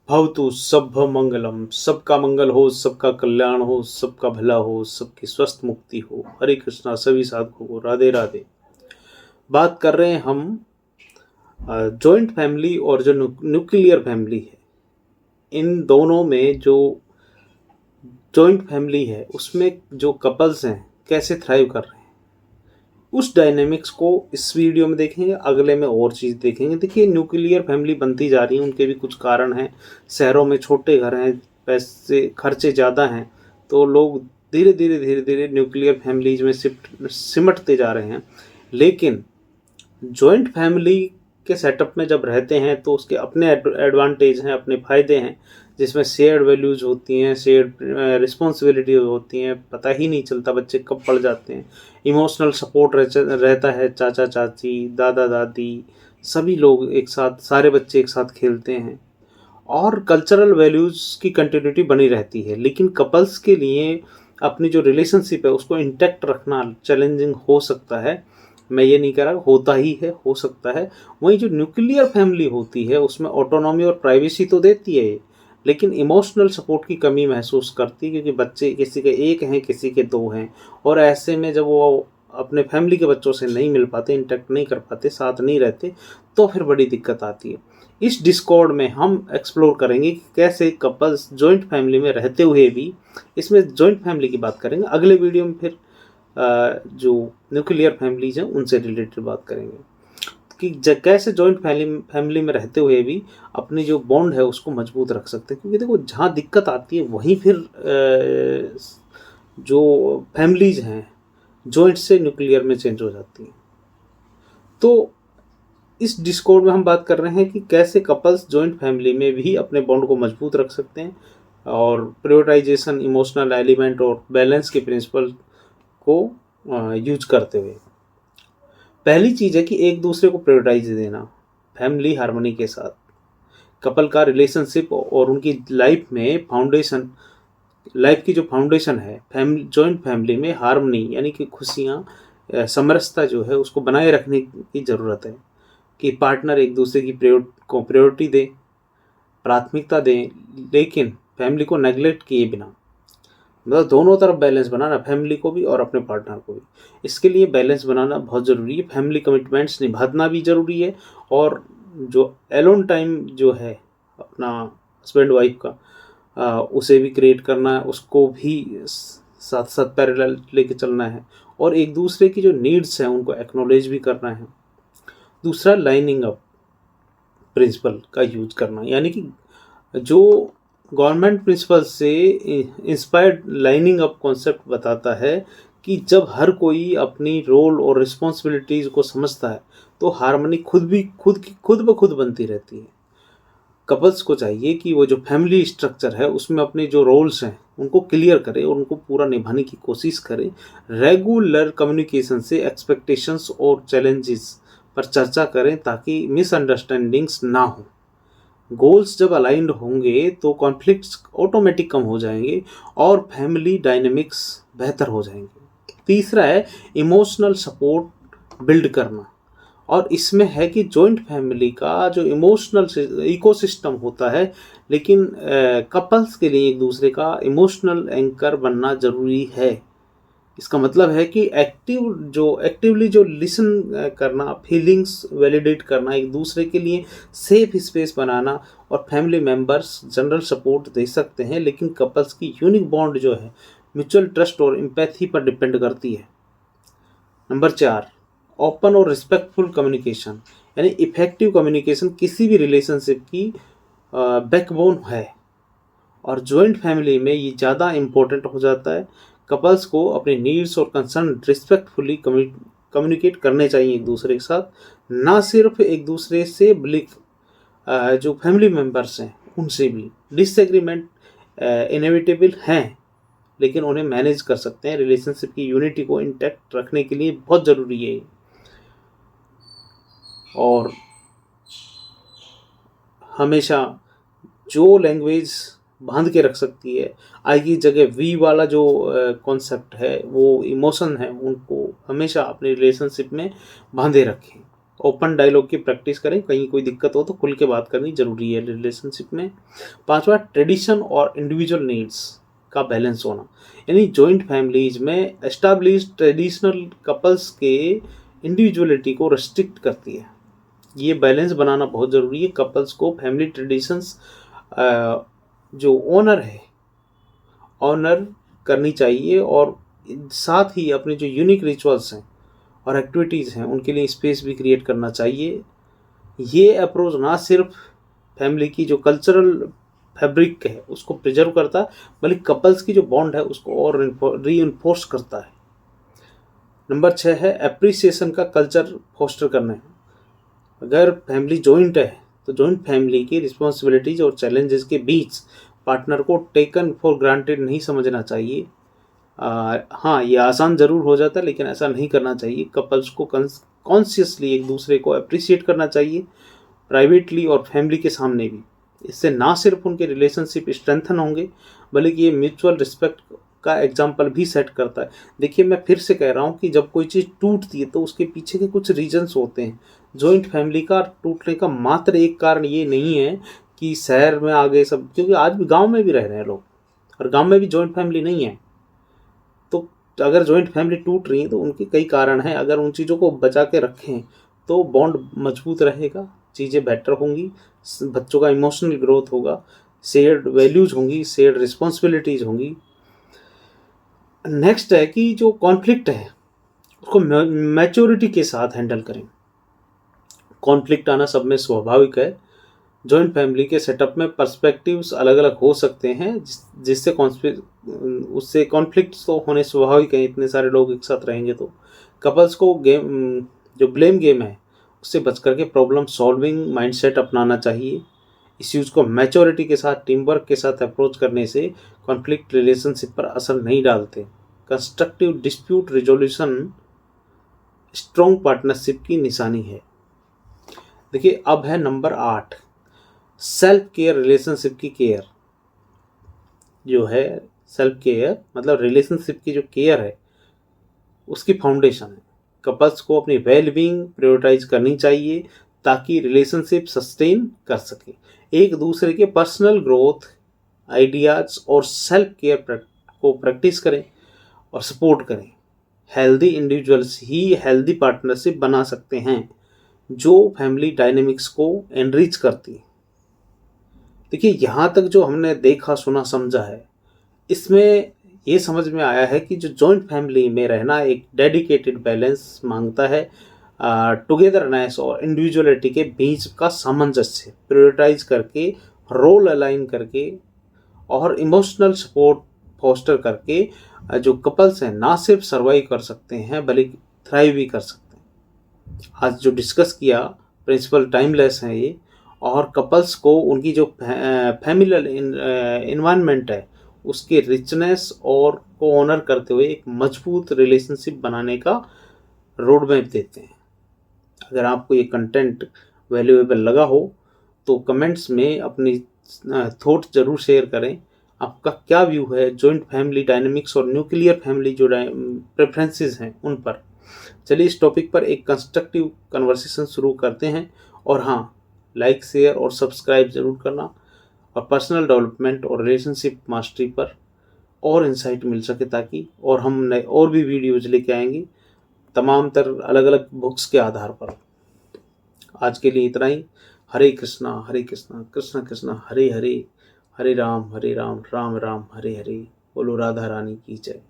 भवतु सभ्य मंगलम, सबका मंगल हो, सबका कल्याण हो, सबका भला हो, सबकी स्वस्थ मुक्ति हो। हरे कृष्णा सभी साधकों को राधे राधे। बात कर रहे हैं हम जॉइंट फैमिली और जो न्यूक्लियर फैमिली है, इन दोनों में जो जॉइंट फैमिली है उसमें जो कपल्स हैं कैसे थ्राइव कर रहे हैं, उस डायनेमिक्स को इस वीडियो में देखेंगे। अगले में और चीज़ देखेंगे। देखिए, न्यूक्लियर फैमिली बनती जा रही है, उनके भी कुछ कारण हैं। शहरों में छोटे घर हैं, पैसे खर्चे ज़्यादा हैं, तो लोग धीरे धीरे धीरे धीरे न्यूक्लियर फैमिलीज में सिमटते जा रहे हैं। लेकिन जॉइंट फैमिली के सेटअप में जब रहते हैं तो उसके अपने एडवांटेज हैं, अपने फ़ायदे हैं, जिसमें शेयर्ड वैल्यूज़ होती हैं, शेयर्ड रिस्पॉन्सिबिलिटी होती हैं, पता ही नहीं चलता बच्चे कब पड़ जाते हैं। इमोशनल सपोर्ट रहता है, चाचा चाची, दादा दादी, सभी लोग एक साथ, सारे बच्चे एक साथ खेलते हैं, और कल्चरल वैल्यूज़ की कंटिन्यूटी बनी रहती है। लेकिन कपल्स के लिए अपनी जो रिलेशनशिप है उसको इंटैक्ट रखना चैलेंजिंग हो सकता है। मैं ये नहीं कह रहा, होता ही है, हो सकता है। वहीं जो न्यूक्लियर फैमिली होती है उसमें ऑटोनॉमी और प्राइवेसी तो देती है, लेकिन इमोशनल सपोर्ट की कमी महसूस करती है, क्योंकि बच्चे किसी के एक हैं, किसी के दो हैं, और ऐसे में जब वो अपने फैमिली के बच्चों से नहीं मिल पाते, इंटैक्ट नहीं कर पाते, साथ नहीं रहते, तो फिर बड़ी दिक्कत आती है। इस डिस्कॉर्ड में हम एक्सप्लोर करेंगे कि कैसे कपल्स जॉइंट फैमिली में रहते हुए भी, इसमें जॉइंट फैमिली की बात करेंगे, अगले वीडियो में फिर जो न्यूक्लियर फैमिलीज हैं उनसे रिलेटेड बात करेंगे कि कैसे जॉइंट फैमिली में रहते हुए भी अपनी जो बॉन्ड है उसको मजबूत रख सकते हैं। क्योंकि देखो, जहाँ दिक्कत आती है वहीं फिर जो फैमिलीज हैं जॉइंट से न्यूक्लियर में चेंज हो जाती हैं। तो इस डिस्कॉर्ड में हम बात कर रहे हैं कि कैसे कपल्स जॉइंट फैमिली में भी अपने बॉन्ड को मजबूत रख सकते हैं, और प्रायोरिटाइजेशन, इमोशनल एलिमेंट और बैलेंस के प्रिंसिपल को यूज करते हुए। पहली चीज़ है कि एक दूसरे को प्रायोरिटाइज देना। फैमिली हार्मनी के साथ कपल का रिलेशनशिप और उनकी लाइफ में फाउंडेशन, लाइफ की जो फाउंडेशन है फैमिली, जॉइंट फैमिली में हार्मनी यानी कि खुशियाँ, समरसता जो है उसको बनाए रखने की ज़रूरत है। कि पार्टनर एक दूसरे की प्रायोरिटी दें, प्राथमिकता दें, लेकिन फैमिली को नेगलेक्ट किए बिना। मतलब दोनों तरफ बैलेंस बनाना, फैमिली को भी और अपने पार्टनर को भी। इसके लिए बैलेंस बनाना बहुत ज़रूरी है। फैमिली कमिटमेंट्स निभाना भी ज़रूरी है, और जो एलोन टाइम जो है अपना हस्बैंड वाइफ का, उसे भी क्रिएट करना है, उसको भी साथ साथ पैरेलल लेके चलना है, और एक दूसरे की जो नीड्स हैं उनको एक्नॉलेज भी करना है। दूसरा, लाइनिंग अप प्रिंसिपल का यूज करना, यानी कि जो गवर्नमेंट प्रिंसिपल से इंस्पायर्ड लाइनिंग अप कॉन्सेप्ट बताता है कि जब हर कोई अपनी रोल और रिस्पॉन्सिबिलिटीज को समझता है तो हार्मनी खुद ब खुद बनती रहती है। कपल्स को चाहिए कि वो जो फैमिली स्ट्रक्चर है उसमें अपने जो रोल्स हैं उनको क्लियर करें और उनको पूरा निभाने की कोशिश करें। रेगुलर कम्युनिकेशन से एक्सपेक्टेशंस और चैलेंजेस पर चर्चा करें ताकि मिसअंडरस्टैंडिंग्स ना हो। गोल्स जब अलाइंड होंगे तो कॉन्फ्लिक्ट्स ऑटोमेटिक कम हो जाएंगे और फैमिली डायनेमिक्स बेहतर हो जाएंगे। तीसरा है इमोशनल सपोर्ट बिल्ड करना, और इसमें है कि जॉइंट फैमिली का जो इमोशनल इकोसिस्टम होता है, लेकिन कपल्स के लिए एक दूसरे का इमोशनल एंकर बनना ज़रूरी है। इसका मतलब है कि एक्टिवली जो लिसन करना, फीलिंग्स वैलिडेट करना, एक दूसरे के लिए सेफ स्पेस बनाना, और फैमिली मेम्बर्स जनरल सपोर्ट दे सकते हैं, लेकिन कपल्स की यूनिक बॉन्ड जो है म्यूचुअल ट्रस्ट और एम्पैथी पर डिपेंड करती है। नंबर 4, ओपन और रिस्पेक्टफुल कम्युनिकेशन, यानी इफेक्टिव कम्युनिकेशन किसी भी रिलेशनशिप की बैकबोन है, और जॉइंट फैमिली में ये ज़्यादा इम्पोर्टेंट हो जाता है। कपल्स को अपने नीड्स और कंसर्न रिस्पेक्टफुली कम्युनिकेट करने चाहिए एक दूसरे के साथ, ना सिर्फ एक दूसरे से बल्कि जो फैमिली मेम्बर्स हैं उनसे भी। डिसएग्रीमेंट इनेविटेबल हैं, लेकिन उन्हें मैनेज कर सकते हैं। रिलेशनशिप की यूनिटी को इंटैक्ट रखने के लिए बहुत ज़रूरी है। और हमेशा जो लैंग्वेज बांध के रख सकती है, आई की जगह वी वाला जो कॉन्सेप्ट है, वो इमोशन है, उनको हमेशा अपनी रिलेशनशिप में बांधे रखें। ओपन डायलॉग की प्रैक्टिस करें, कहीं कोई दिक्कत हो तो खुल के बात करनी जरूरी है रिलेशनशिप में। पांचवा, ट्रेडिशन और इंडिविजुअल नीड्स का बैलेंस होना, यानी जॉइंट फैमिलीज में एस्टैब्लिश्ड ट्रेडिशनल कपल्स के इंडिविजुअलिटी को रेस्ट्रिक्ट करती है। ये बैलेंस बनाना बहुत ज़रूरी है। कपल्स को फैमिली ट्रेडिशंस जो ऑनर करनी चाहिए, और साथ ही अपने जो यूनिक रिचुअल्स हैं और एक्टिविटीज़ हैं उनके लिए स्पेस भी क्रिएट करना चाहिए। ये अप्रोच ना सिर्फ फैमिली की जो कल्चरल फैब्रिक है उसको प्रिजर्व करता है, बल्कि कपल्स की जो बॉन्ड है उसको और रीइंफोर्स करता है। नंबर 6 है एप्रिसिएशन का कल्चर फोस्टर करना है। अगर फैमिली जॉइंट है तो जॉइंट फैमिली की रिस्पॉन्सिबिलिटीज और चैलेंजेस के बीच पार्टनर को टेकन फॉर ग्रांटेड नहीं समझना चाहिए। हाँ, ये आसान ज़रूर हो जाता है, लेकिन ऐसा नहीं करना चाहिए। कपल्स को कॉन्शियसली एक दूसरे को अप्रिशिएट करना चाहिए, प्राइवेटली और फैमिली के सामने भी। इससे ना सिर्फ उनके रिलेशनशिप स्ट्रेंथन होंगे, बल्कि ये म्यूचुअल रिस्पेक्ट का एग्जाम्पल भी सेट करता है। देखिए, मैं फिर से कह रहा हूँ कि जब कोई चीज़ टूटती है तो उसके पीछे के कुछ रीजन्स होते हैं। जॉइंट फैमिली का टूटने का मात्र एक कारण ये नहीं है कि शहर में आ गए सब, क्योंकि आज भी गांव में भी रह रहे हैं लोग, और गांव में भी जॉइंट फैमिली नहीं है। तो अगर जॉइंट फैमिली टूट रही है तो उनके कई कारण हैं। अगर उन चीज़ों को बचा के रखें तो बॉन्ड मजबूत रहेगा, चीज़ें बेटर होंगी, बच्चों का इमोशनल ग्रोथ होगा, शेयर्ड वैल्यूज होंगी, शेयर्ड रिस्पॉन्सिबिलिटीज होंगी। नेक्स्ट है कि जो कॉन्फ्लिक्ट है उसको मैच्योरिटी के साथ हैंडल करें। कॉन्फ्लिक्ट आना सब में स्वाभाविक है। जॉइंट फैमिली के सेटअप में पर्सपेक्टिव्स अलग अलग हो सकते हैं, जिससे उससे कॉन्फ्लिक्ट तो होने स्वाभाविक है, इतने सारे लोग एक साथ रहेंगे तो। कपल्स को जो ब्लेम गेम है उससे बच करके प्रॉब्लम सॉल्विंग माइंडसेट अपनाना चाहिए। इश्यूज को मैच्योरिटी के साथ, टीम वर्क के साथ अप्रोच करने से कॉन्फ्लिक्ट रिलेशनशिप पर असर नहीं डालते। Constructive dispute resolution strong partnership की निशानी है। देखिए, अब है नंबर 8, सेल्फ केयर रिलेशनशिप की केयर। जो है सेल्फ केयर मतलब रिलेशनशिप की जो केयर है उसकी फाउंडेशन है। कपल्स को अपनी वेलबींग प्रायोरिटाइज करनी चाहिए ताकि रिलेशनशिप सस्टेन कर सके। एक दूसरे के पर्सनल ग्रोथ, आइडियाज और सेल्फ केयर को प्रैक्टिस करें और सपोर्ट करें। हेल्दी इंडिविजुअल्स ही हेल्दी पार्टनरशिप बना सकते हैं जो फैमिली डायनेमिक्स को एनरिच करती है। देखिए, यहाँ तक जो हमने देखा, सुना, समझा है, इसमें ये समझ में आया है कि जो जॉइंट फैमिली में रहना एक डेडिकेटेड बैलेंस मांगता है। टुगेदरनेस और इंडिविजुअलिटी के बीच का सामंजस्य प्रायोरिटाइज करके, रोल अलाइन करके और इमोशनल सपोर्ट फोस्टर करके जो कपल्स हैं ना सिर्फ सर्वाइव कर सकते हैं बल्कि थ्राइव भी कर सकते हैं। आज जो डिस्कस किया प्रिंसिपल टाइमलेस है ये, और कपल्स को उनकी जो फैमिलियल इन्वायरमेंट है उसके रिचनेस और को ऑनर करते हुए एक मजबूत रिलेशनशिप बनाने का रोड मैप देते हैं। अगर आपको ये कंटेंट वैल्यूएबल लगा हो तो कमेंट्स में अपनी थॉट जरूर शेयर करें। आपका क्या व्यू है जॉइंट फैमिली डायनेमिक्स और न्यूक्लियर फैमिली जो प्रेफरेंसेस हैं उन पर। चलिए, इस टॉपिक पर एक कंस्ट्रक्टिव कन्वर्सेशन शुरू करते हैं। और हाँ, लाइक, शेयर और सब्सक्राइब जरूर करना, और पर्सनल डेवलपमेंट और रिलेशनशिप मास्टरी पर और इंसाइट मिल सके, ताकि और हम नए और भी वीडियोज लेके आएंगे तमाम तर अलग अलग बुक्स के आधार पर। आज के लिए इतना ही। हरे कृष्णा कृष्ण कृष्ण हरे हरे, हरे राम राम राम हरे हरे। बोलो राधा रानी की जय।